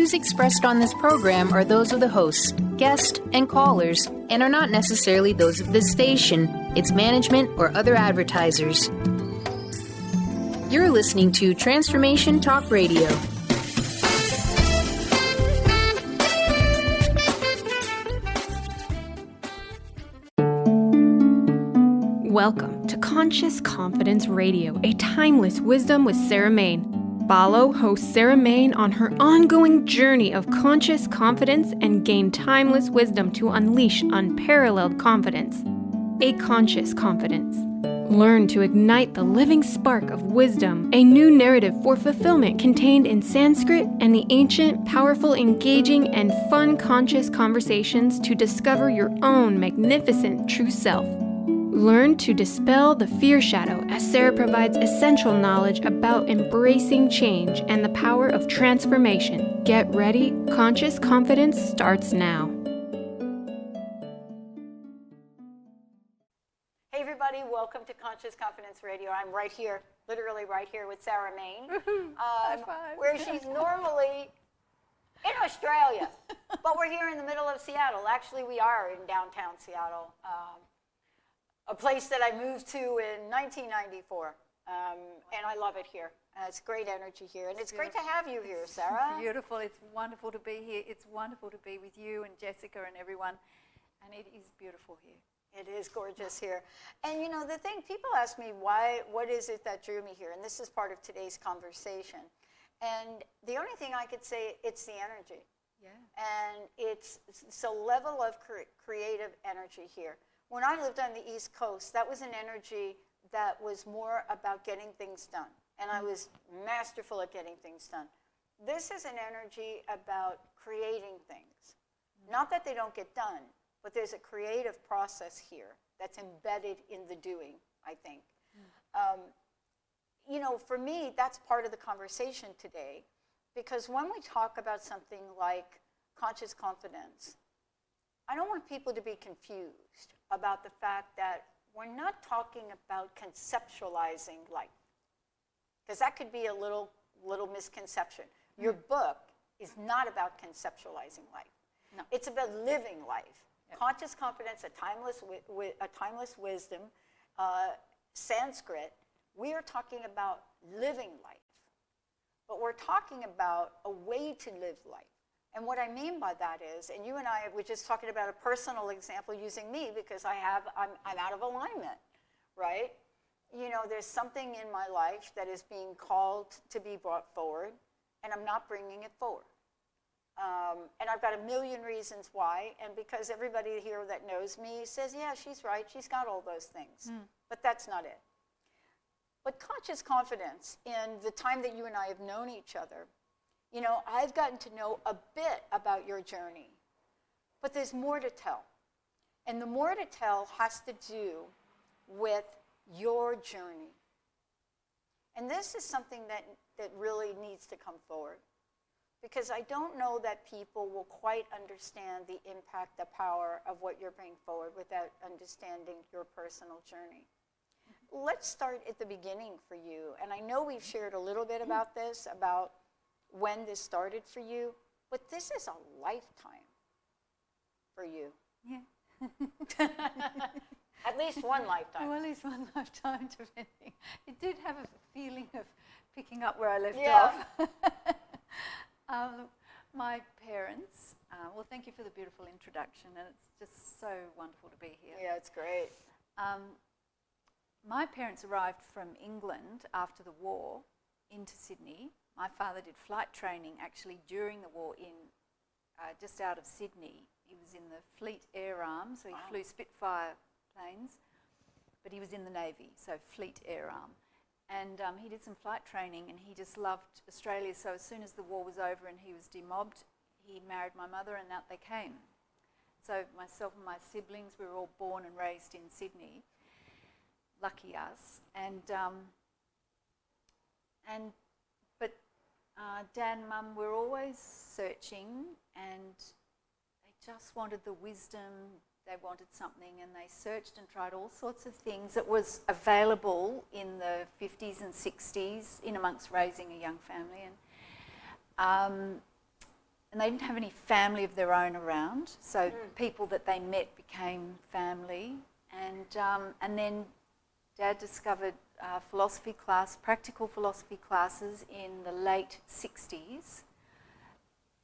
views expressed on this program are those of the hosts, guests, and callers, and are not necessarily those of this station, its management, or other advertisers. You're listening to Transformation Talk Radio. Welcome to Conscious Confidence Radio, a timeless wisdom with Sarah Main. Follow host Sarah Main on her ongoing journey of conscious confidence and gain timeless wisdom to unleash unparalleled confidence. A conscious confidence. Learn to ignite the living spark of wisdom, a new narrative for fulfillment contained in Sanskrit and the ancient, powerful, engaging, and fun conscious conversations to discover your own magnificent true self. Learn to dispel the fear shadow as Sarah provides essential knowledge about embracing change and the power of transformation. Get ready, Conscious Confidence starts now. Hey everybody, welcome to Conscious Confidence Radio. I'm right here, literally right here with Sarah Main, where she's normally in Australia, but we're here in the middle of Seattle. Actually, we are in downtown Seattle. A place that I moved to in 1994, and I love it here. It's great energy here, and it's great to have you here, Sarah. Beautiful. It's wonderful to be here. It's wonderful to be with you and Jessica and everyone, and it is beautiful here. It is gorgeous here. And you know, the thing, people ask me, what is it that drew me here? And this is part of today's conversation. And the only thing I could say, it's the energy. Yeah. And it's a level of creative energy here. When I lived on the East Coast, that was an energy that was more about getting things done. And I was masterful at getting things done. This is an energy about creating things. Not that they don't get done, but there's a creative process here that's embedded in the doing, I think. You know, for me, that's part of the conversation today, because when we talk about something like conscious confidence, I don't want people to be confused about the fact that we're not talking about conceptualizing life, because that could be a little misconception. Your book is not about conceptualizing life. No. It's about living life. Yep. Conscious confidence, a timeless wisdom, Sanskrit. We are talking about living life, but we're talking about a way to live life. And what I mean by that is, and you and I were just talking about a personal example using me because I'm out of alignment, right? You know, there's something in my life that is being called to be brought forward, and I'm not bringing it forward. And I've got a million reasons why, and because everybody here that knows me says, yeah, she's right, she's got all those things. But that's not it. But conscious confidence, in the time that you and I have known each other, you know, I've gotten to know a bit about your journey, but there's more to tell. And the more to tell has to do with your journey. And this is something that really needs to come forward, because I don't know that people will quite understand the impact, the power of what you're bringing forward without understanding your personal journey. Let's start at the beginning for you. And I know we've shared a little bit about this, about when this started for you, but this is a lifetime for you. Yeah. At least one lifetime. Well, at least one lifetime, depending. It did have a feeling of picking up where I left off. My parents, well, thank you for the beautiful introduction, and it's just so wonderful to be here. Yeah, it's great. My parents arrived from England after the war into Sydney. My father did flight training actually during the war in just out of Sydney. He was in the Fleet Air Arm, so he flew Spitfire planes, but he was in the Navy, so Fleet Air Arm. And he did some flight training, and he just loved Australia, so as soon as the war was over and he was demobbed, he married my mother, and out they came. So myself and my siblings, we were all born and raised in Sydney. Lucky us. But Dad and Mum were always searching, and they just wanted the wisdom, they wanted something, and they searched and tried all sorts of things that was available in the 50s and 60s in amongst raising a young family. and they didn't have any family of their own around, so people that they met became family. And then Dad discovered philosophy class, practical philosophy classes in the late 60s.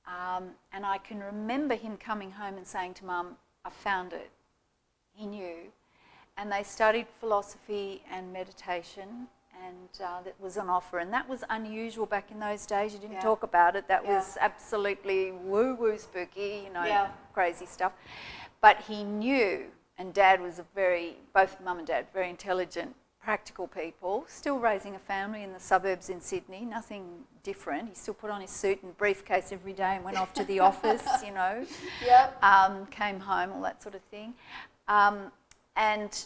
And I can remember him coming home and saying to Mum, I found it. He knew. And they studied philosophy and meditation, and that was on offer. And that was unusual back in those days. You didn't talk about it. That was absolutely woo-woo spooky, you know, crazy stuff. But he knew, and Dad was both Mum and Dad, very intelligent, practical people, still raising a family in the suburbs in Sydney, nothing different. He still put on his suit and briefcase every day and went off to the office, you know, came home, all that sort of thing. And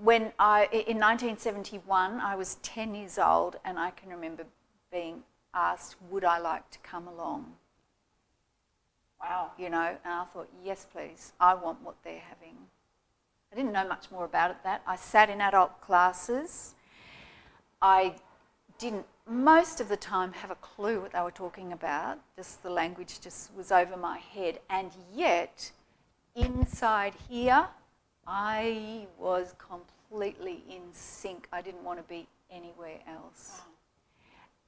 when in 1971, I was 10 years old, and I can remember being asked, would I like to come along? Wow. You know, and I thought, yes, please, I want what they're having. I didn't know much more about it that. I sat in adult classes. I didn't, most of the time, have a clue what they were talking about. Just the language just was over my head. And yet, inside here, I was completely in sync. I didn't want to be anywhere else.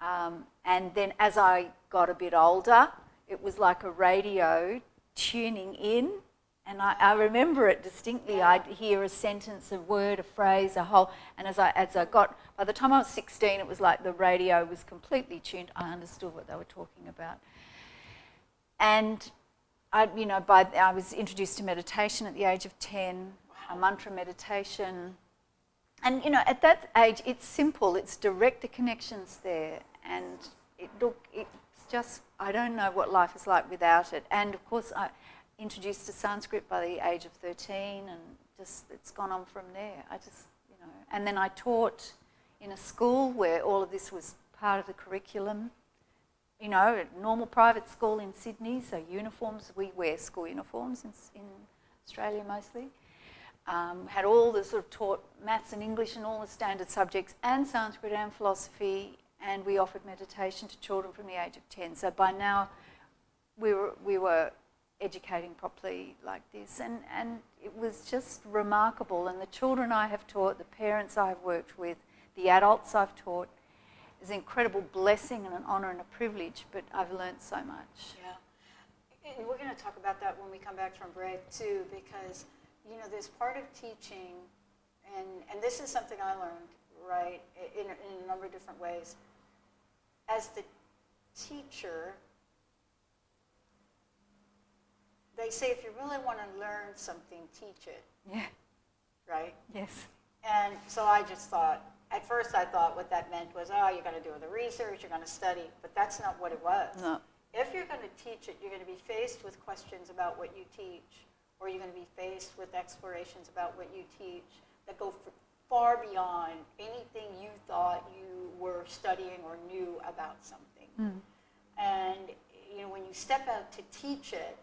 And then as I got a bit older, it was like a radio tuning in. And I remember it distinctly. I'd hear a sentence, a word, a phrase, a whole. And as I got, by the time I was 16, it was like the radio was completely tuned. I understood what they were talking about. And I was introduced to meditation at the age of 10, a mantra meditation. And, you know, at that age, it's simple. It's direct the connections there. And it's just, I don't know what life is like without it. And, of course, I introduced to Sanskrit by the age of 13, and just it's gone on from there. And then I taught in a school where all of this was part of the curriculum. You know, a normal private school in Sydney, so uniforms, we wear school uniforms in Australia mostly. Had all the sort of taught maths and English and all the standard subjects, and Sanskrit and philosophy, and we offered meditation to children from the age of 10. So by now we were educating properly like this, and it was just remarkable. And the children I have taught, the parents I've worked with, the adults I've taught, is an incredible blessing and an honour and a privilege, but I've learned so much. Yeah. And we're going to talk about that when we come back from break too, because, you know, there's part of teaching, and this is something I learned, right, in a number of different ways. As the teacher, they say if you really want to learn something, teach it. Yeah. Right? Yes. And so I just thought, at first I thought what that meant was, you're going to do the research, you're going to study, but that's not what it was. No. If you're going to teach it, you're going to be faced with questions about what you teach, or you're going to be faced with explorations about what you teach that go far beyond anything you thought you were studying or knew about something. And, you know, when you step out to teach it,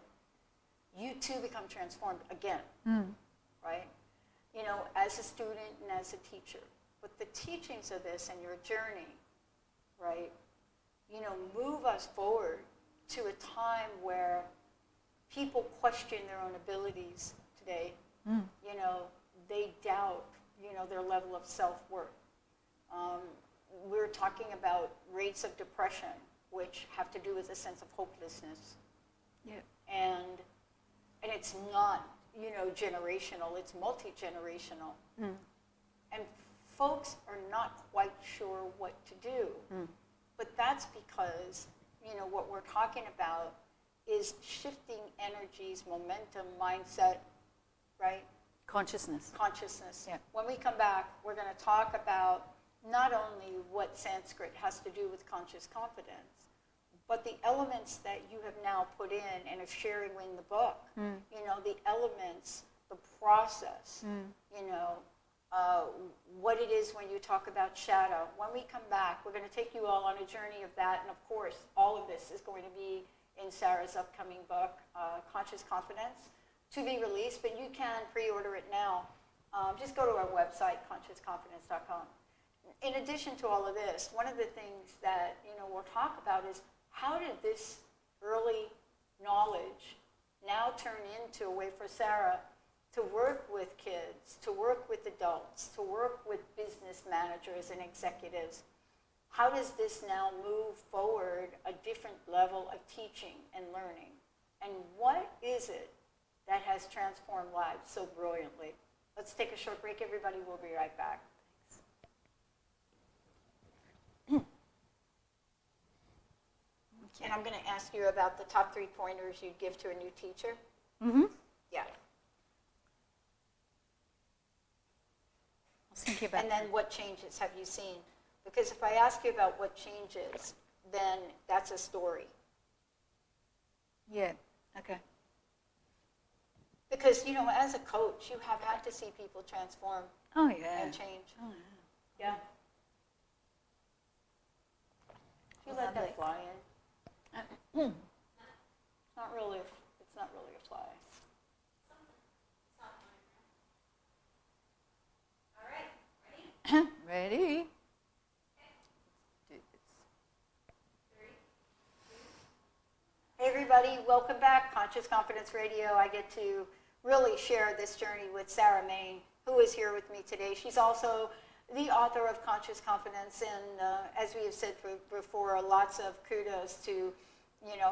you too become transformed again, right? You know, as a student and as a teacher. But the teachings of this and your journey, right, you know, move us forward to a time where people question their own abilities today. You know, they doubt, you know, their level of self-worth. We're talking about rates of depression, which have to do with a sense of hopelessness. Yeah. And it's not, you know, generational, it's multi-generational. And folks are not quite sure what to do. But that's because, you know, what we're talking about is shifting energies, momentum, mindset, right? Consciousness. Yeah. When we come back, we're going to talk about not only what Sanskrit has to do with conscious confidence, but the elements that you have now put in and are sharing in the book. You know, the elements, the process, you know, what it is when you talk about shadow. When we come back, we're going to take you all on a journey of that. And of course, all of this is going to be in Sarah's upcoming book, Conscious Confidence, to be released. But you can pre-order it now. Just go to our website, consciousconfidence.com. In addition to all of this, one of the things that, you know, we'll talk about is how did this early knowledge now turn into a way for Sarah to work with kids, to work with adults, to work with business managers and executives? How does this now move forward a different level of teaching and learning? And what is it that has transformed lives so brilliantly? Let's take a short break, everybody. We'll be right back. And I'm going to ask you about the top 3 pointers you'd give to a new teacher. Mm-hmm. Yeah. I was thinking about And then what changes have you seen? Because if I ask you about what changes, then that's a story. Yeah, okay. Because, as a coach, you have had to see people transform Oh, yeah. and change. Oh, yeah. Yeah. If you let that fly in. It's not really a fly. All right, ready? Do this. Hey everybody, welcome back. Conscious Confidence Radio. I get to really share this journey with Sarah Main, who is here with me today. She's also the author of Conscious Confidence, and as we have said before, lots of kudos to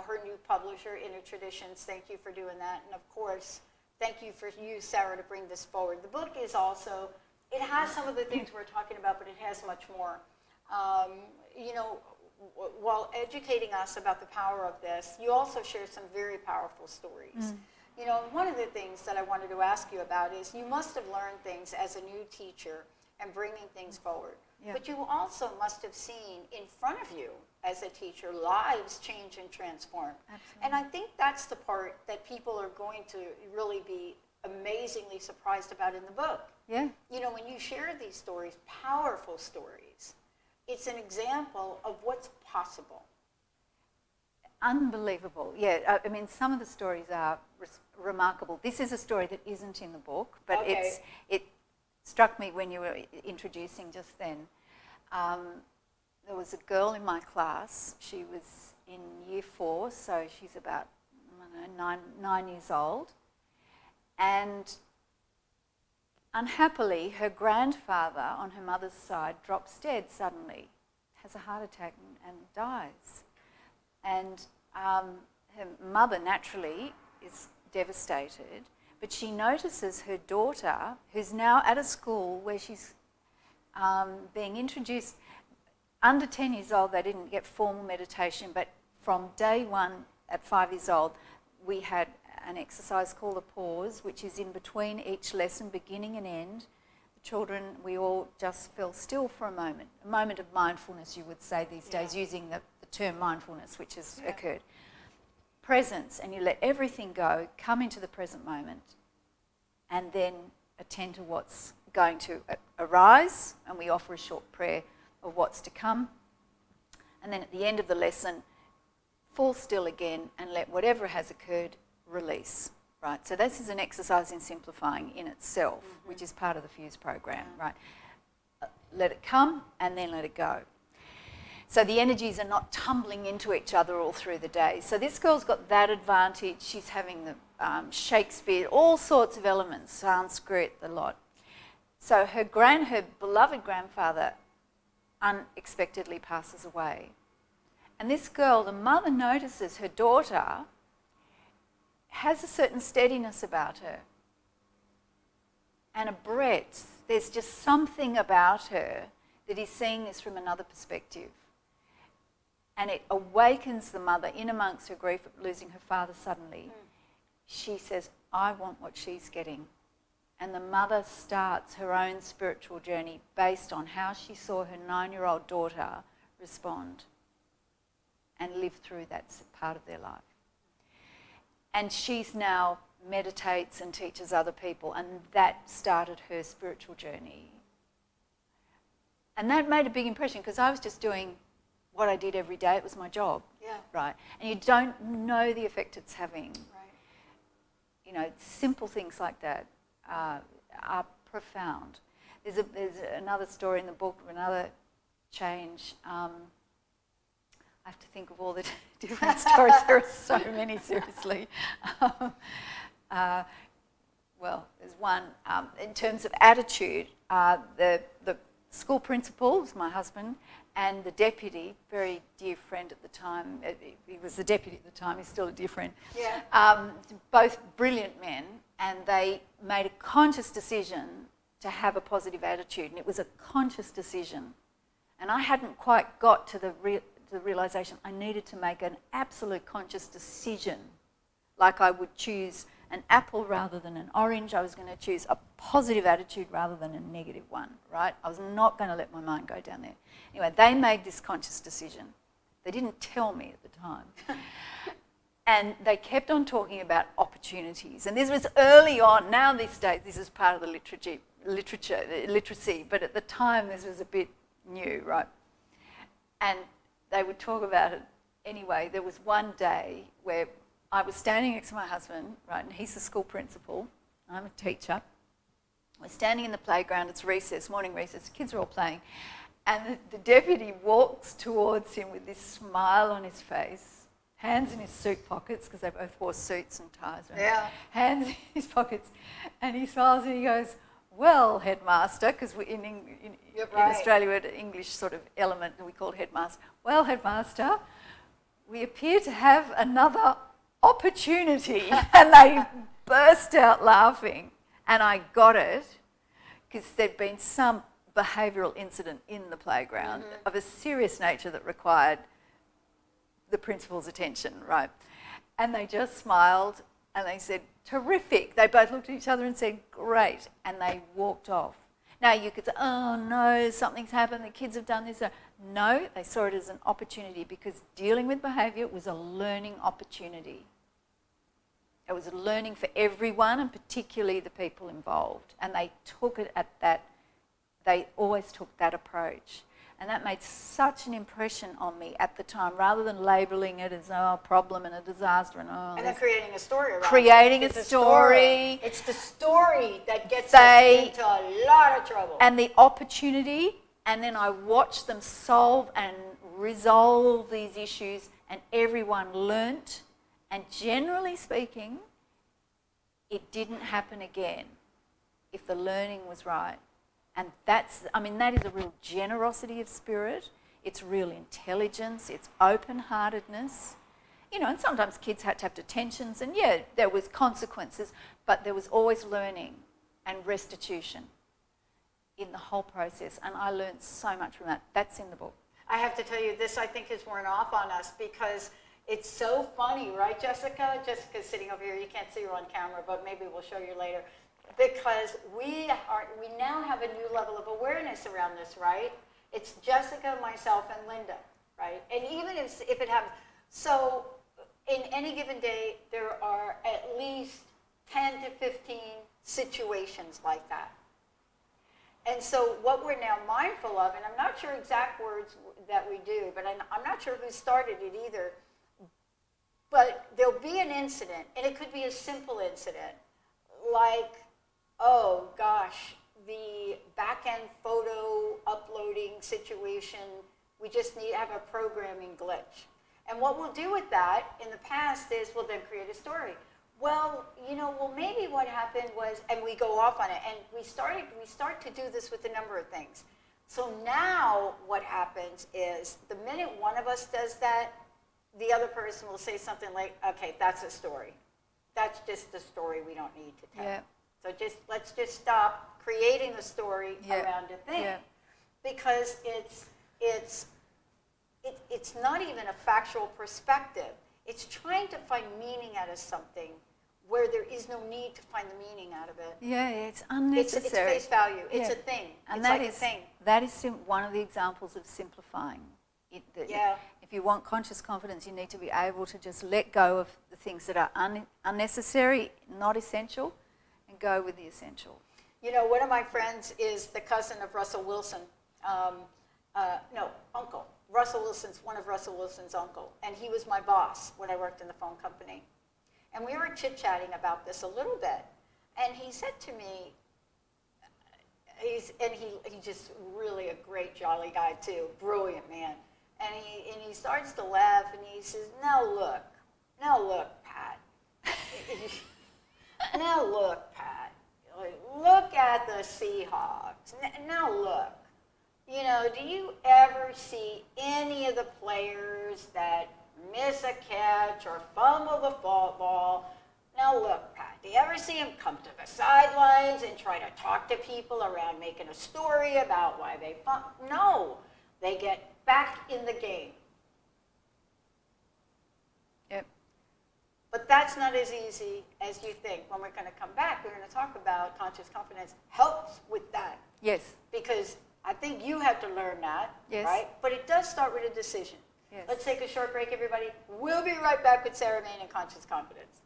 her new publisher, Inner Traditions. Thank you for doing that, and of course, thank you for you, Sarah, to bring this forward. The book is also, it has some of the things we're talking about, but it has much more. While educating us about the power of this, you also share some very powerful stories. One of the things that I wanted to ask you about is you must have learned things as a new teacher and bringing things forward. Yeah. But you also must have seen in front of you as a teacher lives change and transform. Absolutely. And I think that's the part that people are going to really be amazingly surprised about in the book. Yeah. When you share these stories, powerful stories, it's an example of what's possible. Unbelievable. Yeah, I mean, some of the stories are remarkable. This is a story that isn't in the book, but Okay. it struck me when you were introducing just then. There was a girl in my class. She was in year 4, so she's about, I don't know, 9 years old. And unhappily, her grandfather on her mother's side drops dead suddenly, has a heart attack and dies. And her mother naturally is devastated, but she notices her daughter, who's now at a school where she's being introduced. Under 10 years old, they didn't get formal meditation, but from day 1 at 5 years old, we had an exercise called a pause, which is in between each lesson, beginning and end. The children, we all just fell still for a moment of mindfulness, you would say these days, using the term mindfulness, which has occurred. Presence, and you let everything go, come into the present moment, and then attend to what's going to arise, and we offer a short prayer of what's to come. And then at the end of the lesson, fall still again and let whatever has occurred release. Right, so this is an exercise in simplifying in itself, which is part of the FUSE program, right? Let it come and then let it go. So the energies are not tumbling into each other all through the day. So this girl's got that advantage. She's having the Shakespeare, all sorts of elements, Sanskrit, the lot. So her beloved grandfather unexpectedly passes away. And this girl, the mother notices her daughter has a certain steadiness about her and a breadth. There's just something about her that is seeing this from another perspective. And it awakens the mother in amongst her grief of losing her father suddenly. She says, I want what she's getting. And the mother starts her own spiritual journey based on how she saw her 9-year-old daughter respond and live through that part of their life. And she's now meditates and teaches other people, and that started her spiritual journey. And that made a big impression because I was just doing what I did every day. It was my job, right? And you don't know the effect it's having. Right. Simple things like that are profound. There's another story in the book of another change. I have to think of all the different stories. There are so many, seriously. Well, there's one. In terms of attitude, the school principal was my husband, and the deputy, very dear friend at the time. He was the deputy at the time. He's still a dear friend. Yeah. Both brilliant men, and they made a conscious decision to have a positive attitude, and it was a conscious decision. And I hadn't quite got to the realisation I needed to make an absolute conscious decision, like I would choose an apple rather than an orange. I was going to choose a positive attitude rather than a negative one, right? I was not going to let my mind go down there. Anyway, they made this conscious decision. They didn't tell me at the time. And they kept on talking about opportunities. And this was early on. Now these days, this is part of the literacy, but at the time, this was a bit new, right? And they would talk about it. Anyway, there was one day where I was standing next to my husband, right, and he's the school principal. I'm a teacher. We're standing in the playground. It's recess, morning recess. The kids are all playing. And the deputy walks towards him with this smile on his face, hands in his suit pockets, because they both wore suits and ties, right? Yeah. Hands in his pockets. And he smiles and he goes, "Well, headmaster," because in Australia we had an English sort of element that we called headmaster. "Well, headmaster, we appear to have another opportunity." And they burst out laughing. And I got it, because there'd been some behavioural incident in the playground of a serious nature that required the principal's attention, right? And they just smiled and they said, "Terrific." They both looked at each other and said, "Great." And they walked off. Now you could say, "Oh no, something's happened, the kids have done this." No, they saw it as an opportunity, because dealing with behaviour was a learning opportunity. It was a learning for everyone, and particularly the people involved. And they took it at that, they always took that approach. And that made such an impression on me at the time, rather than labelling it as a problem and a disaster and then creating a story around creating it. a story. It's the story that gets us into a lot of trouble. And the opportunity, and then I watched them solve and resolve these issues, and everyone learnt. And generally speaking, it didn't happen again if the learning was right. And that is a real generosity of spirit. It's real intelligence. It's open-heartedness. You know, and sometimes kids had to have detentions, and yeah, there was consequences, but there was always learning and restitution in the whole process. And I learned so much from that. That's in the book. I have to tell you, this I think has worn off on us, because it's so funny, right, Jessica? Jessica's sitting over here. You can't see her on camera, but maybe we'll show you later. Because we now have a new level of awareness around this, right? It's Jessica, myself, and Linda, right? And even if it happens, so in any given day, there are at least 10 to 15 situations like that. And so what we're now mindful of, and I'm not sure exact words that we do, but I'm not sure who started it either, but there'll be an incident, and it could be a simple incident, like, oh gosh, the back-end photo uploading situation, we just need to have a programming glitch. And what we'll do with that in the past is we'll then create a story. Well, maybe what happened was, and we go off on it, and we start to do this with a number of things. So now what happens is, the minute one of us does that, the other person will say something like, "Okay, that's a story. That's just a story we don't need to tell." Yeah. So let's just stop creating the story around a thing, because it's not even a factual perspective. It's trying to find meaning out of something where there is no need to find the meaning out of it. Yeah, it's unnecessary. It's face value. It's a thing. And it's like a thing. That is one of the examples of simplifying. If you want conscious confidence, you need to be able to just let go of the things that are unnecessary, not essential, and go with the essential. One of my friends is the cousin of Russell Wilson. Uncle. Russell Wilson's one of Russell Wilson's uncle, and he was my boss when I worked in the phone company. And we were chit-chatting about this a little bit, and he said to me, he's just really a great, jolly guy too, brilliant man. And he he starts to laugh and he says, now look, Pat. Now look, Pat. Look at the Seahawks. Now look. You know, do you ever see any of the players that miss a catch or fumble the football? Now look, Pat, do you ever see them come to the sidelines and try to talk to people around making a story about why they fumbled? No, they get back in the game. Yep. But that's not as easy as you think. When we're going to come back, we're going to talk about conscious confidence helps with that. Yes. Because I think you had to learn that, yes. right? But it does start with a decision. Yes. Let's take a short break, everybody. We'll be right back with Sarah Main and Conscious Confidence.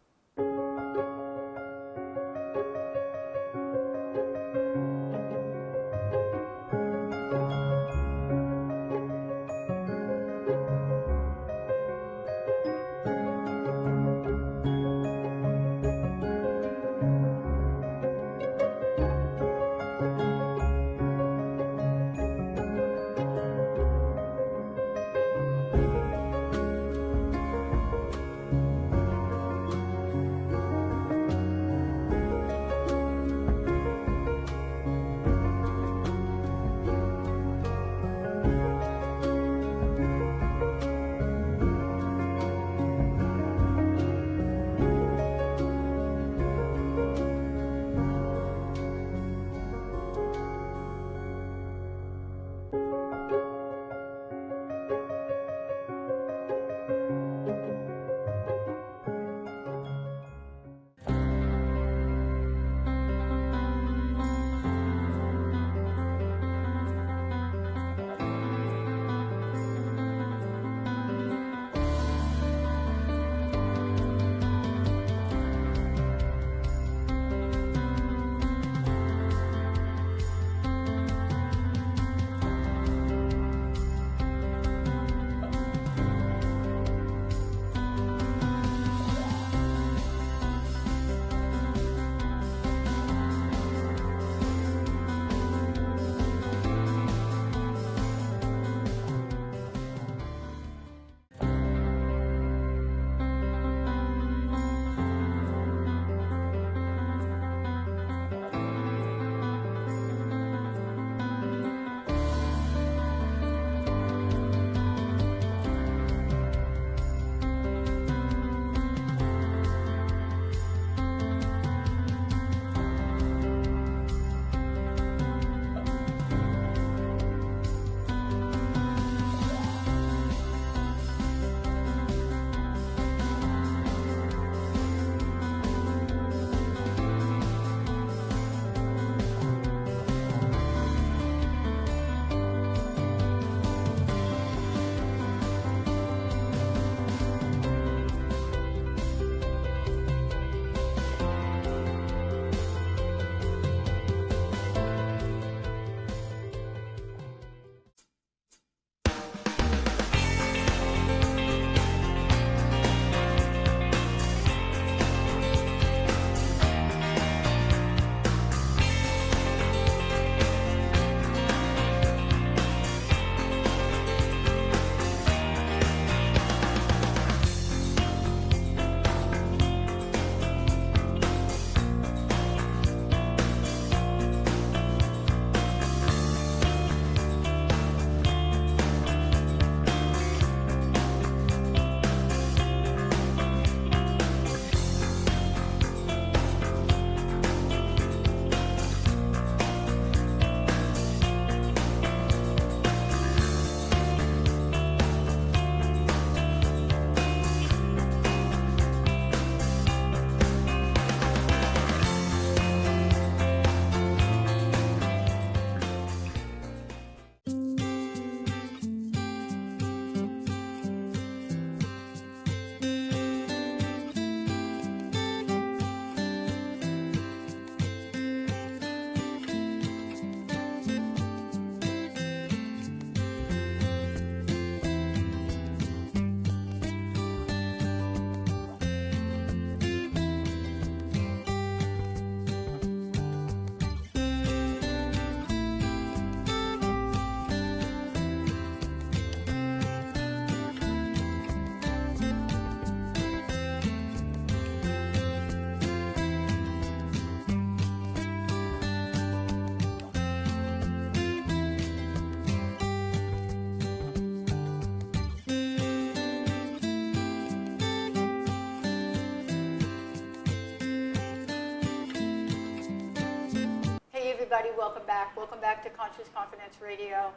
everybody. Welcome back. Welcome back to Conscious Confidence Radio.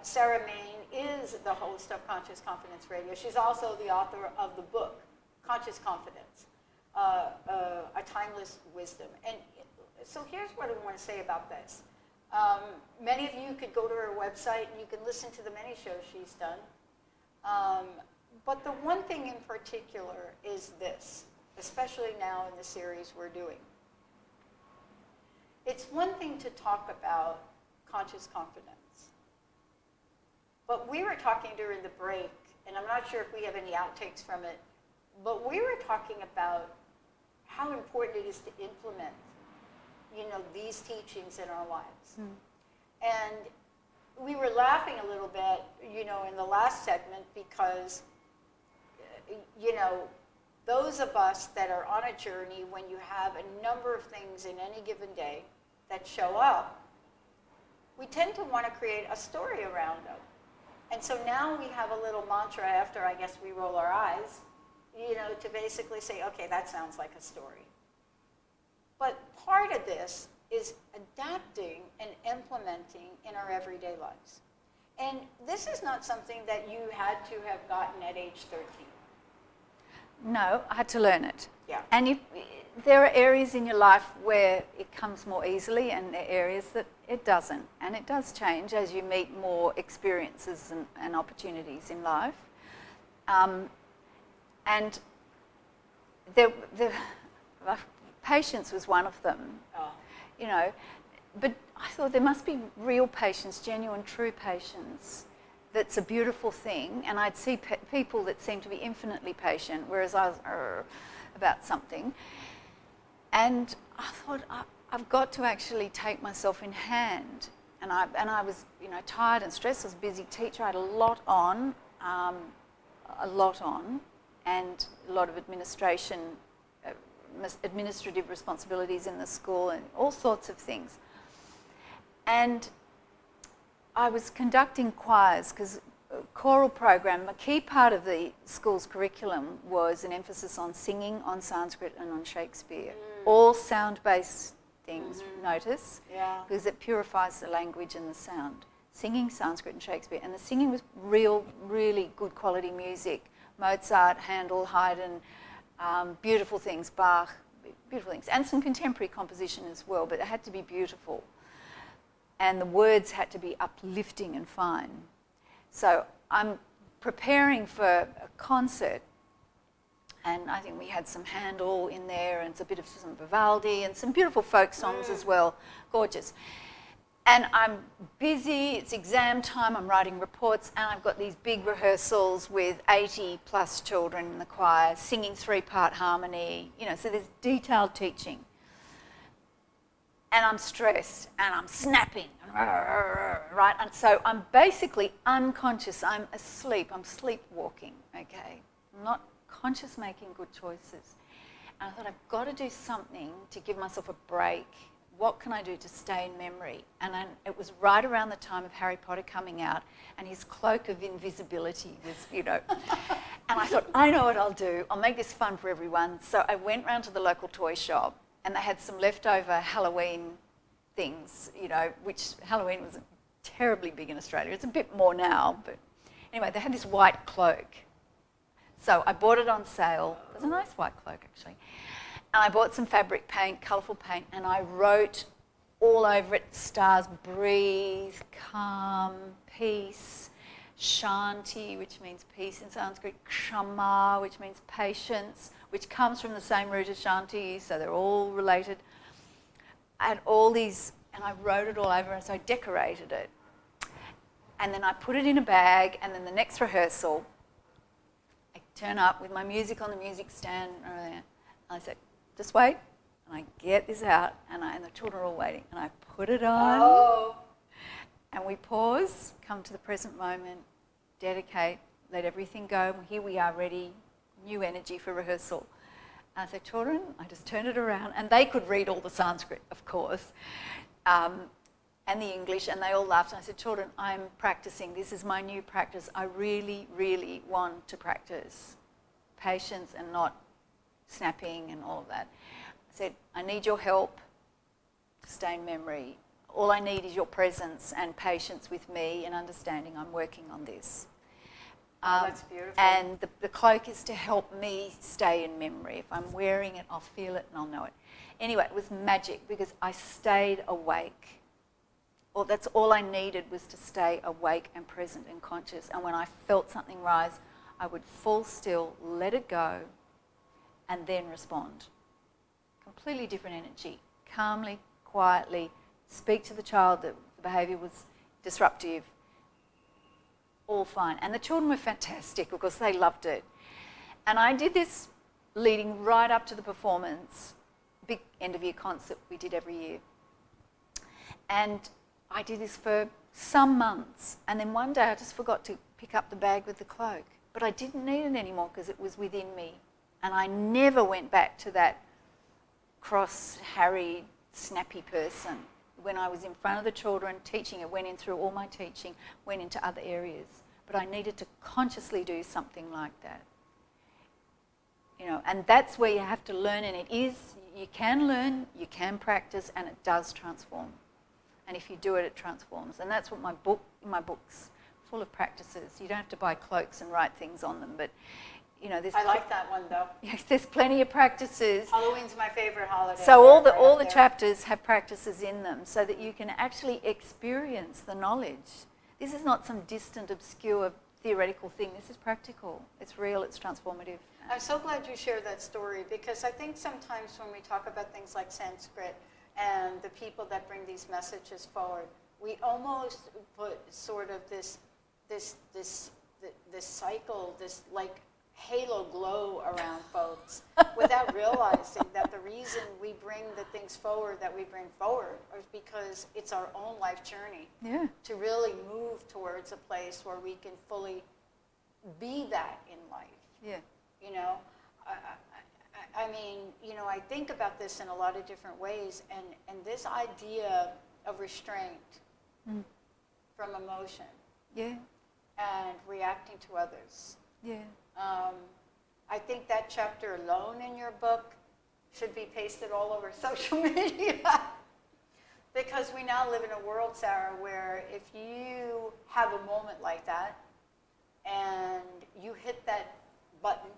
Sarah Main is the host of Conscious Confidence Radio. She's also the author of the book, Conscious Confidence, A Timeless Wisdom. And so here's what I want to say about this. Many of you could go to her website and you can listen to the many shows she's done. But the one thing in particular is this, especially now in the series we're doing. It's one thing to talk about conscious confidence. But we were talking during the break, and I'm not sure if we have any outtakes from it, but we were talking about how important it is to implement, these teachings in our lives. And we were laughing a little bit, in the last segment because, those of us that are on a journey, when you have a number of things in any given day that show up, we tend to want to create a story around them. And so now we have a little mantra after, I guess, we roll our eyes, to basically say, okay, that sounds like a story. But part of this is adapting and implementing in our everyday lives. And this is not something that you had to have gotten at age 13. No, I had to learn it. Yeah. And there are areas in your life where it comes more easily and there are areas that it doesn't. And it does change as you meet more experiences and opportunities in life. And patience was one of them. Oh. But I thought there must be real patience, genuine, true patience. That's a beautiful thing, and I'd see people that seem to be infinitely patient, whereas I was about something. And I thought, I've got to actually take myself in hand. And I was, tired and stressed. I was a busy teacher. I had a lot on, and a lot of administrative responsibilities in the school, and all sorts of things. And I was conducting choirs because choral program, a key part of the school's curriculum was an emphasis on singing, on Sanskrit and on Shakespeare. All sound-based things, notice, because it purifies the language and the sound. Singing, Sanskrit and Shakespeare. And the singing was really good quality music. Mozart, Handel, Haydn, beautiful things, Bach, beautiful things. And some contemporary composition as well, but it had to be beautiful. And the words had to be uplifting and fine. So I'm preparing for a concert, and I think we had some Handel in there and a bit of some Vivaldi and some beautiful folk songs as well, gorgeous. And I'm busy, it's exam time, I'm writing reports, and I've got these big rehearsals with 80 plus children in the choir, singing 3-part harmony, so there's detailed teaching. And I'm stressed, and I'm snapping, right? And so I'm basically unconscious. I'm asleep. I'm sleepwalking, okay? I'm not conscious making good choices. And I thought, I've got to do something to give myself a break. What can I do to stay in memory? And it was right around the time of Harry Potter coming out, and his cloak of invisibility was, And I thought, I know what I'll do. I'll make this fun for everyone. So I went round to the local toy shop, and they had some leftover Halloween things, which Halloween was terribly big in Australia. It's a bit more now, but anyway, they had this white cloak. So I bought it on sale. It was a nice white cloak, actually. And I bought some fabric paint, colourful paint, and I wrote all over it stars: breathe, calm, peace, shanti, which means peace in Sanskrit, kshama, which means patience, which comes from the same root as shanti, so they're all related. I had all these, and I wrote it all over, and so I decorated it. And then I put it in a bag, and then the next rehearsal, I turn up with my music on the music stand, and I said, just wait, and I get this out, and the children are all waiting, and I put it on, and we pause, come to the present moment, dedicate, let everything go, and here we are ready, new energy for rehearsal. And I said, children, I just turned it around, and they could read all the Sanskrit, of course, and the English, and they all laughed. And I said, children, I'm practicing. This is my new practice. I really, really want to practice patience and not snapping and all of that. I said, I need your help. to stay in memory. All I need is your presence and patience with me and understanding I'm working on this. That's beautiful. And the cloak is to help me stay in memory. If I'm wearing it, I'll feel it and I'll know it. Anyway, it was magic because I stayed awake. Well, that's all I needed, was to stay awake and present and conscious. And when I felt something rise, I would fall still, let it go, and then respond. Completely different energy. Calmly, quietly, speak to the child that the behaviour was disruptive. All fine. And the children were fantastic because they loved it. And I did this leading right up to the performance, big end of year concert we did every year. And I did this for some months. And then one day I just forgot to pick up the bag with the cloak. But I didn't need it anymore because it was within me. And I never went back to that cross, harried, snappy person. When I was in front of the children teaching, it went in through all my teaching, went into other areas. But I needed to consciously do something like that. You know, and that's where you have to learn, and it is, you can learn, you can practice, and it does transform. And if you do it, it transforms. And that's what my book's full of practices. You don't have to buy cloaks and write things on them, but you know, I like that one though. Yes, there's plenty of practices. Halloween's my favorite holiday. So all the chapters have practices in them so that you can actually experience the knowledge. This is not some distant, obscure, theoretical thing. This is practical. It's real. It's transformative. I'm so glad you shared that story, because I think sometimes when we talk about things like Sanskrit and the people that bring these messages forward, we almost put sort of this cycle, this like halo glow around folks without realizing that the reason we bring the things forward that we bring forward is because it's our own life journey. Yeah. To really move towards a place where we can fully be that in life. Yeah. You know, I mean, you know, I think about this in a lot of different ways, and this idea of restraint from emotion, yeah, and reacting to others. Yeah. I think that chapter alone in your book should be pasted all over social media. Because we now live in a world, Sarah, where if you have a moment like that and you hit that button,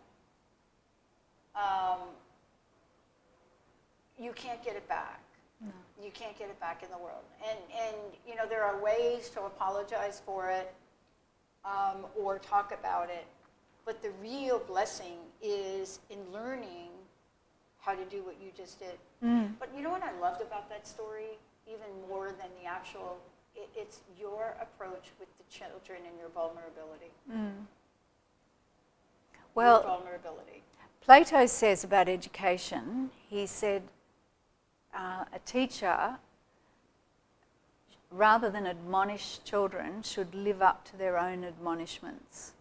you can't get it back. No. You can't get it back in the world. And you know, there are ways to apologize for it or talk about it. But the real blessing is in learning how to do what you just did. But you know what I loved about that story, even more than the actual, it's your approach with the children and your vulnerability. Well, your vulnerability. Plato says about education, he said a teacher, rather than admonish children, should live up to their own admonishments.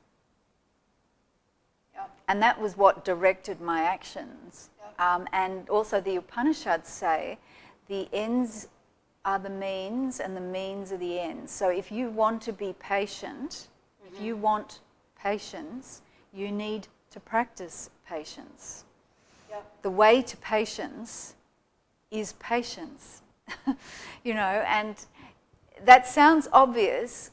Yep. And that was what directed my actions. Yep. And also the Upanishads say the ends are the means and the means are the ends. So if you want to be patient, if you want patience, you need to practice patience. Yep. The way to patience is patience. You know, and that sounds obvious,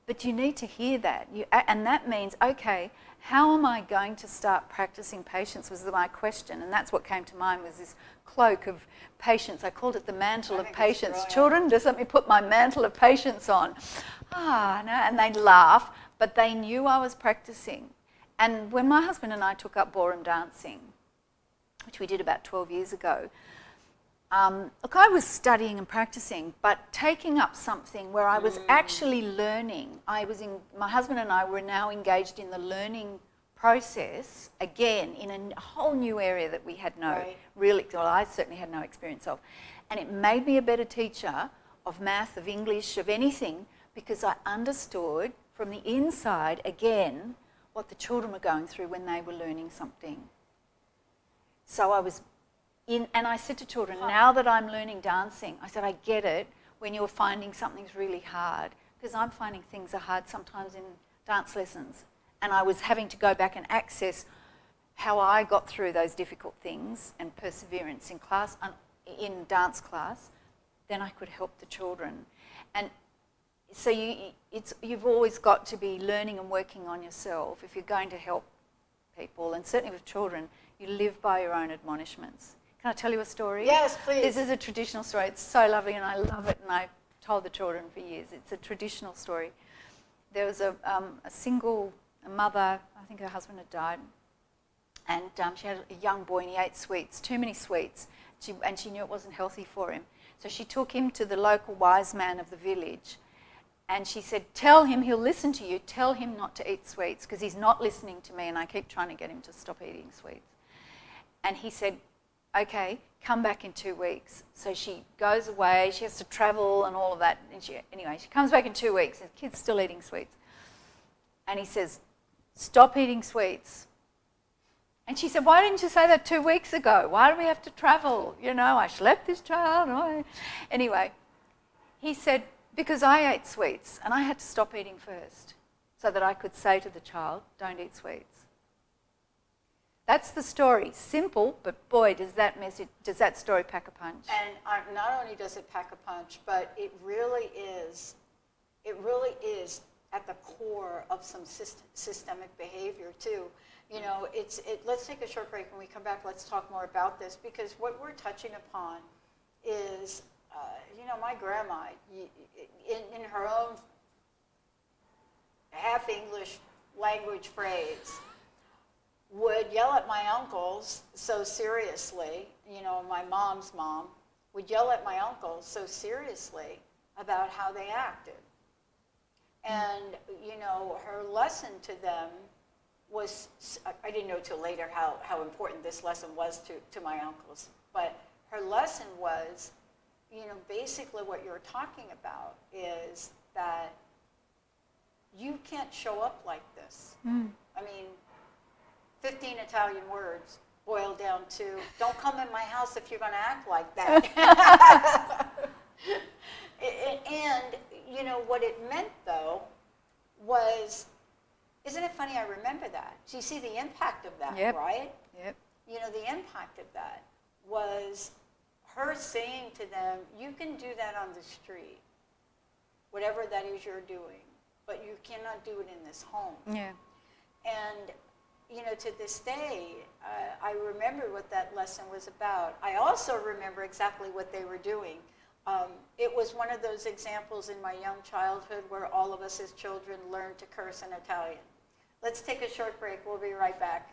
but you need to hear that. And that means, okay, how am I going to start practicing patience was my question. And that's what came to mind, was this cloak of patience. I called it the mantle of patience. Children, just let me put my mantle of patience on. No, and they'd laugh, but they knew I was practicing. And when my husband and I took up ballroom dancing, which we did about 12 years ago, look, I was studying and practicing, but taking up something where I was actually learning. My husband and I were now engaged in the learning process, again, in a whole new area that we had no I certainly had no experience of. And it made me a better teacher of math, of English, of anything, because I understood from the inside, again, what the children were going through when they were learning something. So I was and I said to children, now that I'm learning dancing, I said, I get it when you're finding something's really hard, because I'm finding things are hard sometimes in dance lessons. And I was having to go back and access how I got through those difficult things and perseverance in class, in dance class. then I could help the children. And so you've always got to be learning and working on yourself if you're going to help people, and certainly with children, you live by your own admonishments. Can I tell you a story? Yes, please. This is a traditional story. It's so lovely and I love it, and I've told the children for years. It's a traditional story. There was a single mother, I think her husband had died, and she had a young boy and he ate sweets, too many sweets, and she knew it wasn't healthy for him. So she took him to the local wise man of the village, and she said, tell him, he'll listen to you, tell him not to eat sweets because he's not listening to me and I keep trying to get him to stop eating sweets. And he said, okay, come back in 2 weeks. So she goes away, she has to travel and all of that. And she comes back in 2 weeks, and the kid's still eating sweets. And he says, stop eating sweets. And she said, why didn't you say that 2 weeks ago? Why do we have to travel? You know, I schlepped this child. Anyway, he said, because I ate sweets and I had to stop eating first so that I could say to the child, don't eat sweets. That's the story. Simple, but boy, does that story pack a punch. And not only does it pack a punch, but it really is at the core of some systemic behavior too. You know, let's take a short break. When we come back, let's talk more about this, because what we're touching upon is, my grandma, in her own half-English language phrase, would yell at my uncles so seriously, my mom's mom would yell at my uncles so seriously about how they acted. And, her lesson to them was, I didn't know till later how important this lesson was to my uncles, but her lesson was, basically what you're talking about is that you can't show up like this. I mean, 15 Italian words boiled down to, don't come in my house if you're going to act like that. And, what it meant, though, was, isn't it funny, I remember that. So you see the impact of that, yep. Right? Yep. The impact of that was her saying to them, you can do that on the street, whatever that is you're doing, but you cannot do it in this home. Yeah. And, to this day, I remember what that lesson was about. I also remember exactly what they were doing. It was one of those examples in my young childhood where all of us as children learned to curse in Italian. Let's take a short break. We'll be right back.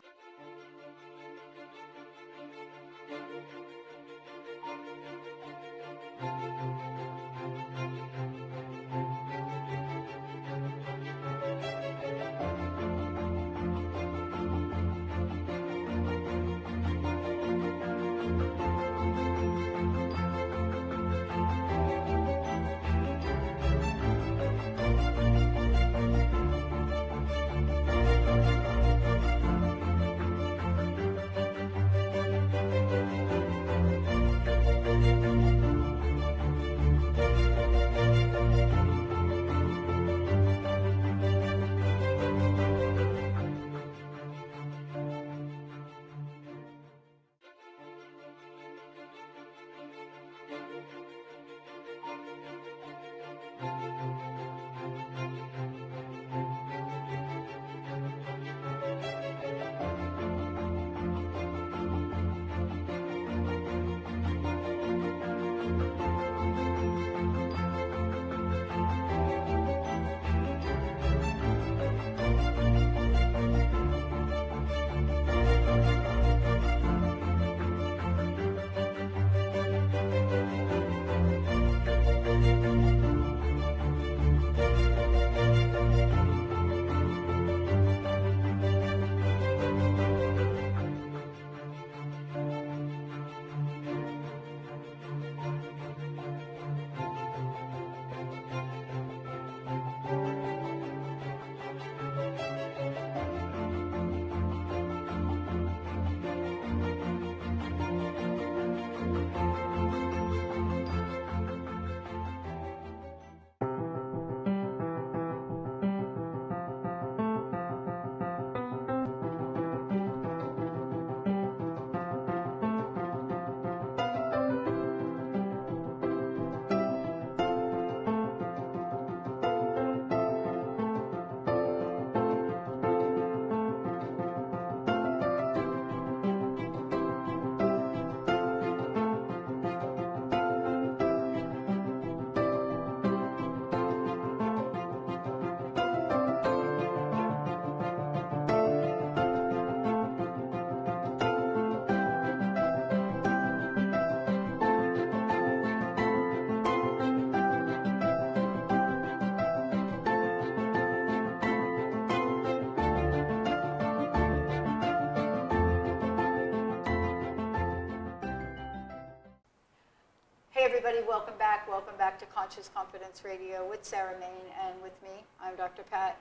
everybody, welcome back. Welcome back to Conscious Confidence Radio with Sarah Main and with me. I'm Dr. Pat.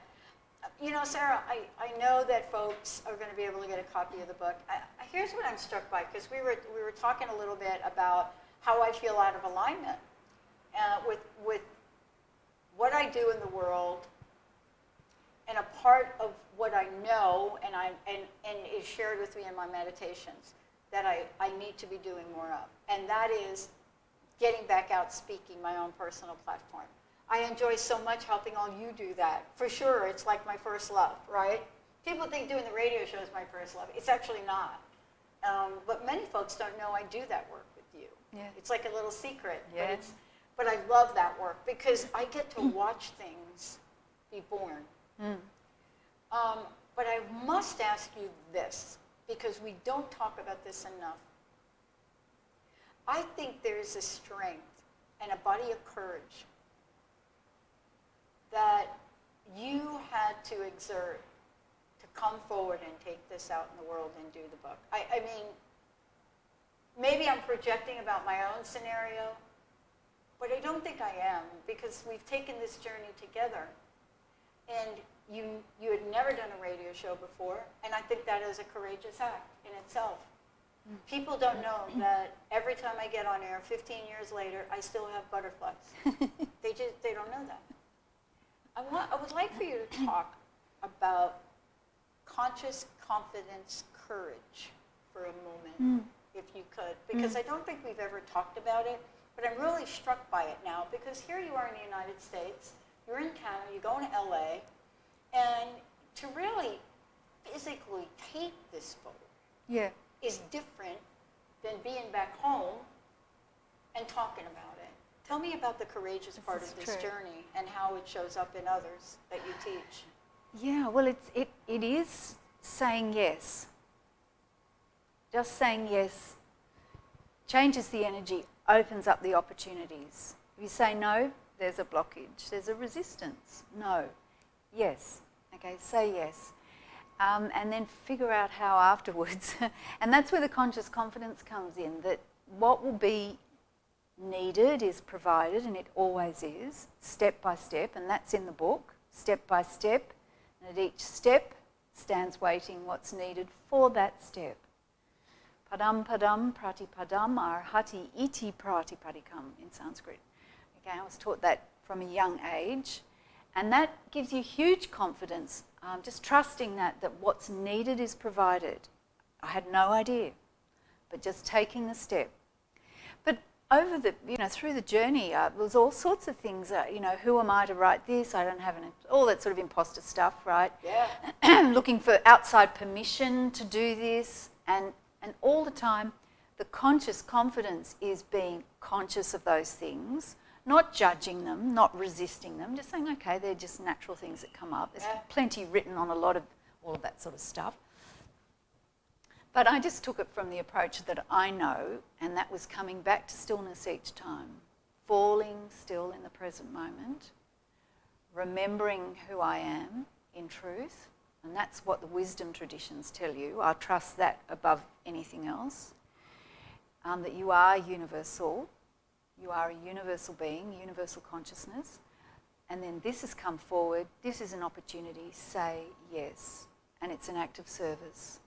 You know, Sarah, I know that folks are going to be able to get a copy of the book. Here's what I'm struck by, because we were talking a little bit about how I feel out of alignment with what I do in the world, and a part of what I know and is shared with me in my meditations that I need to be doing more of. And that is getting back out speaking my own personal platform. I enjoy so much helping all you do that. For sure, it's like my first love, right? People think doing the radio show is my first love. It's actually not. But many folks don't know I do that work with you. Yeah. It's like a little secret. Yeah. But I love that work because I get to watch things be born. Mm. But I must ask you this, because we don't talk about this enough. I think there's a strength and a body of courage that you had to exert to come forward and take this out in the world and do the book. I mean, maybe I'm projecting about my own scenario, but I don't think I am, because we've taken this journey together. And you had never done a radio show before, and I think that is a courageous act in itself. People don't know that every time I get on air, 15 years later, I still have butterflies. They don't know that. I would like for you to talk about conscious confidence courage for a moment, if you could, because I don't think we've ever talked about it, but I'm really struck by it now, because here you are in the United States, you're in Canada, you're going to LA, and to really physically take this photo is different than being back home and talking about it. Tell me about the courageous part of this journey and how it shows up in others that you teach. Yeah, well, it is saying yes. Just saying yes changes the energy, opens up the opportunities. If you say no, there's a blockage, there's a resistance. No, yes. Okay, say yes. And then figure out how afterwards. And that's where the conscious confidence comes in, that what will be needed is provided, and it always is, step by step, and that's in the book, step by step. And at each step stands waiting what's needed for that step. Padam padam pratipadam arhati iti pratipadikam in Sanskrit. Okay, I was taught that from a young age, and that gives you huge confidence, just trusting that what's needed is provided. I had no idea, but just taking the step. But over the, through the journey, there was all sorts of things, who am I to write this? I don't have all that sort of imposter stuff, right? Yeah. Looking for outside permission to do this, and all the time, the conscious confidence is being conscious of those things, not judging them, not resisting them, just saying, okay, they're just natural things that come up. There's plenty written on all of that sort of stuff. But I just took it from the approach that I know, and that was coming back to stillness each time, falling still in the present moment, remembering who I am in truth, and that's what the wisdom traditions tell you. I trust that above anything else, that you are universal. You are a universal being, universal consciousness. And then this has come forward. This is an opportunity. Say yes. And it's an act of service.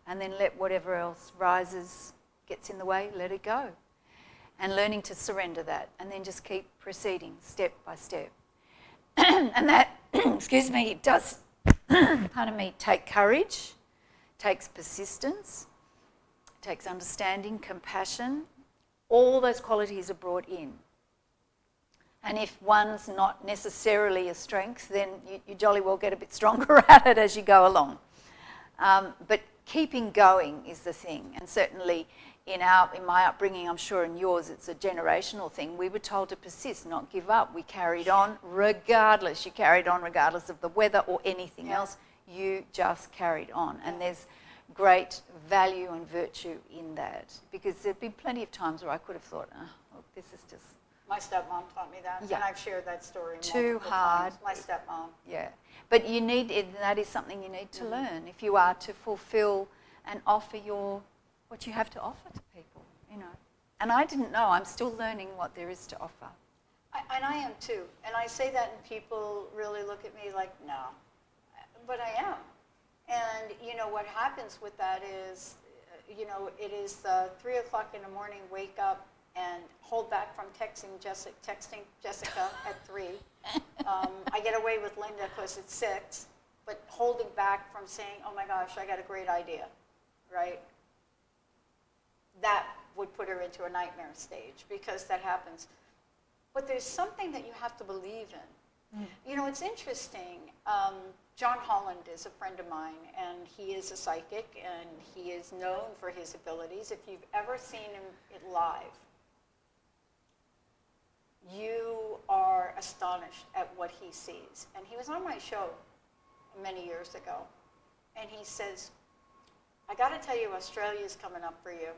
And then let whatever else rises, gets in the way, let it go. And learning to surrender that. And then just keep proceeding step by step. And that, excuse me, it does, pardon me, take courage, takes persistence, takes understanding, compassion. All those qualities are brought in. And if one's not necessarily a strength, then you jolly well get a bit stronger at it as you go along. But keeping going is the thing. And certainly in my upbringing, I'm sure in yours, it's a generational thing. We were told to persist, not give up. We carried on regardless. You carried on regardless of the weather or anything else. You just carried on. And there's great value and virtue in that, because there'd be plenty of times where I could have thought, look, this is just... My stepmom taught me that, and I've shared that story too hard. times. My stepmom. Yeah, but you need it, that is something you need to learn if you are to fulfil and offer what you have to offer to people, And I didn't know. I'm still learning what there is to offer. And I am too. And I say that and people really look at me like, no. But I am. And, you know, what happens with that is, you know, it is 3 o'clock in the morning, wake up and hold back from texting Jessica at 3. I get away with Linda because it's 6, but holding back from saying, oh my gosh, I got a great idea, right? That would put her into a nightmare stage because that happens. But there's something that you have to believe in. You know, it's interesting. John Holland is a friend of mine, and he is a psychic, and he is known for his abilities. If you've ever seen him live, you are astonished at what he sees. And he was on my show many years ago, and he says, I got to tell you, Australia's coming up for you.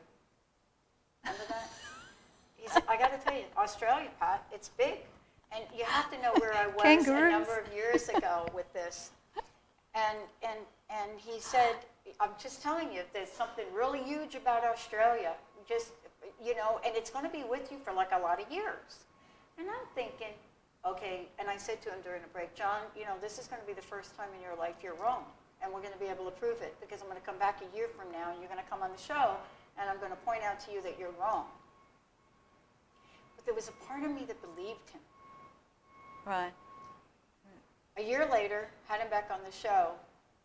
Remember that? He said, I got to tell you, Australia, Pat, it's big. And you have to know where I was Kangaroos. a number of years ago with this. And he said, I'm just telling you, there's something really huge about Australia. Just, you know, and it's going to be with you for like a lot of years. And I'm thinking, okay, and I said to him during the break, John, you know, this is going to be the first time in your life you're wrong. And we're going to be able to prove it because I'm going to come back a year from now and you're going to come on the show and I'm going to point out to you that you're wrong. But there was a part of me that believed him. Right. A year later, had him back on the show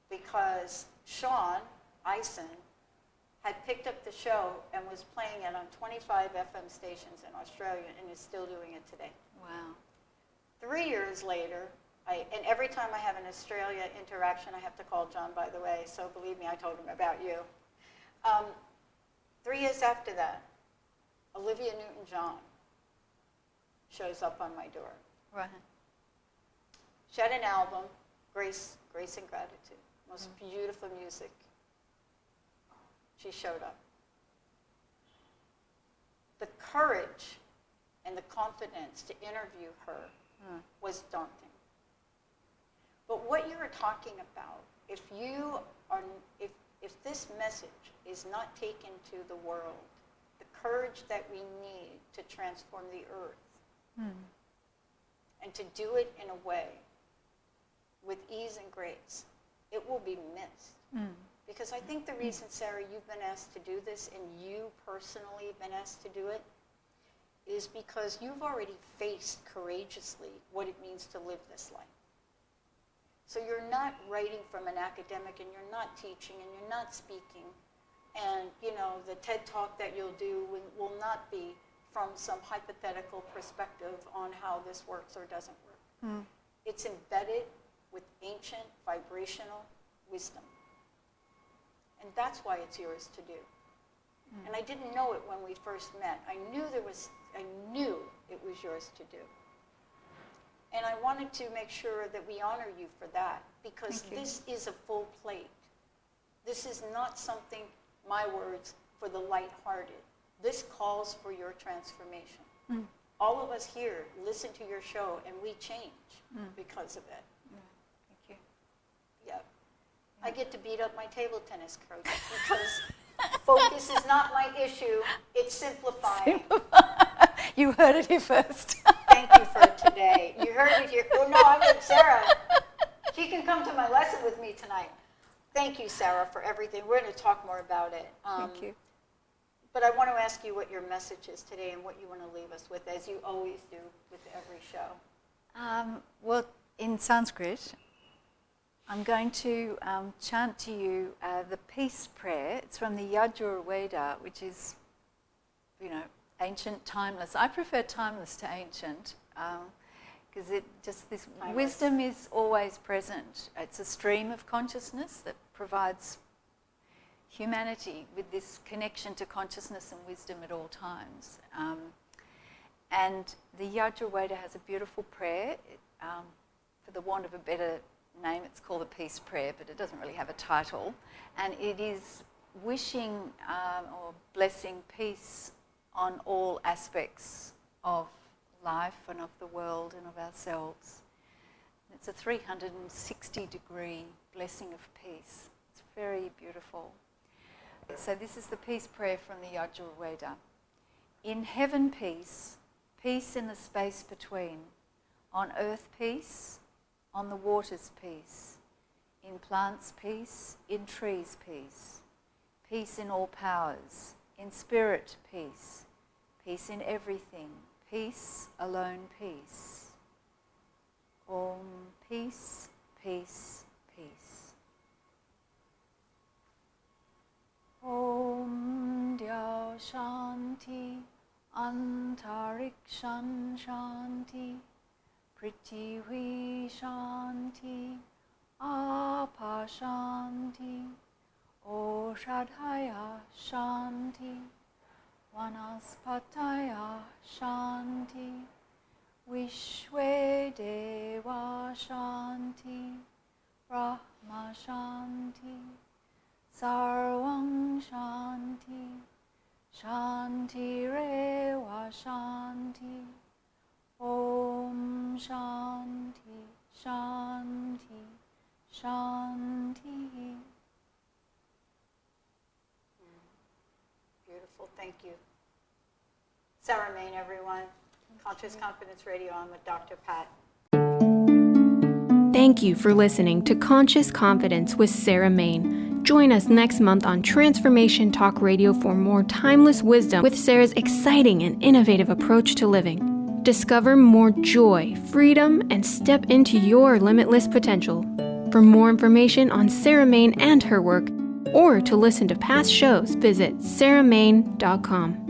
because Sean Eisen had picked up the show and was playing it on 25 FM stations in Australia and is still doing it today. Wow. 3 years later, and every time I have an Australia interaction, I have to call John, by the way, so believe me, I told him about you. 3 years after that, Olivia Newton-John shows up on my door. Right. She had an album, Grace and Gratitude, most beautiful music. She showed up. The courage and the confidence to interview her was daunting. But what you were talking about, if this message is not taken to the world, the courage that we need to transform the earth, and to do it in a way with ease and grace, it will be missed. Because I think the reason, Sarah, you've been asked to do this, and you personally have been asked to do it, is because you've already faced courageously what it means to live this life. So you're not writing from an academic, and you're not teaching, and you're not speaking, and you know the TED Talk that you'll do will not be from some hypothetical perspective on how this works or doesn't work. It's embedded with ancient vibrational wisdom. And that's why it's yours to do. And I didn't know it when we first met. I knew it was yours to do. And I wanted to make sure that we honor you for that, because this is a full plate. This is not something, my words, for the lighthearted. This calls for your transformation. All of us here listen to your show and we change because of it. Thank you. Yeah. I get to beat up my table tennis coach because focus is not my issue, it's simplifying. You heard it here first. Thank you for today. You heard it here. Oh no, I mean Sarah. She can come to my lesson with me tonight. Thank you, Sarah, for everything. We're going to talk more about it. Thank you. But I want to ask you what your message is today and what you want to leave us with, as you always do with every show. Well, in Sanskrit, I'm going to chant to you the peace prayer. It's from the Yajurveda, which is, you know, ancient, timeless. I prefer timeless to ancient because this wisdom is always present. It's a stream of consciousness that provides humanity with this connection to consciousness and wisdom at all times. And the Yajurveda has a beautiful prayer. For the want of a better name, it's called the Peace Prayer, but it doesn't really have a title. And it is wishing or blessing peace on all aspects of life and of the world and of ourselves. It's a 360-degree blessing of peace. It's very beautiful. So this is the peace prayer from the Yajurveda. In heaven peace, peace in the space between. On earth peace, on the waters peace. In plants peace, in trees peace. Peace in all powers, in spirit peace. Peace in everything, peace, alone peace. Om, peace, peace, peace. Om Dhyau Shanti, Antarikshan Shanti, Prithvi Shanti, Apa Shanti, Oshadhaya Shanti, Vanaspataya Shanti, Vishwe Deva Shanti, Brahma Shanti, Sarvang Shanti, Shanti Reva Shanti, Om Shanti, Shanti, Shanti. Beautiful, thank you. Sarah Main, everyone. Conscious Confidence Radio, I'm with Dr. Pat. Thank you for listening to Conscious Confidence with Sarah Main. Join us next month on Transformation Talk Radio for more timeless wisdom with Sarah's exciting and innovative approach to living. Discover more joy, freedom, and step into your limitless potential. For more information on Sarah Main and her work, or to listen to past shows, visit sarahmain.com.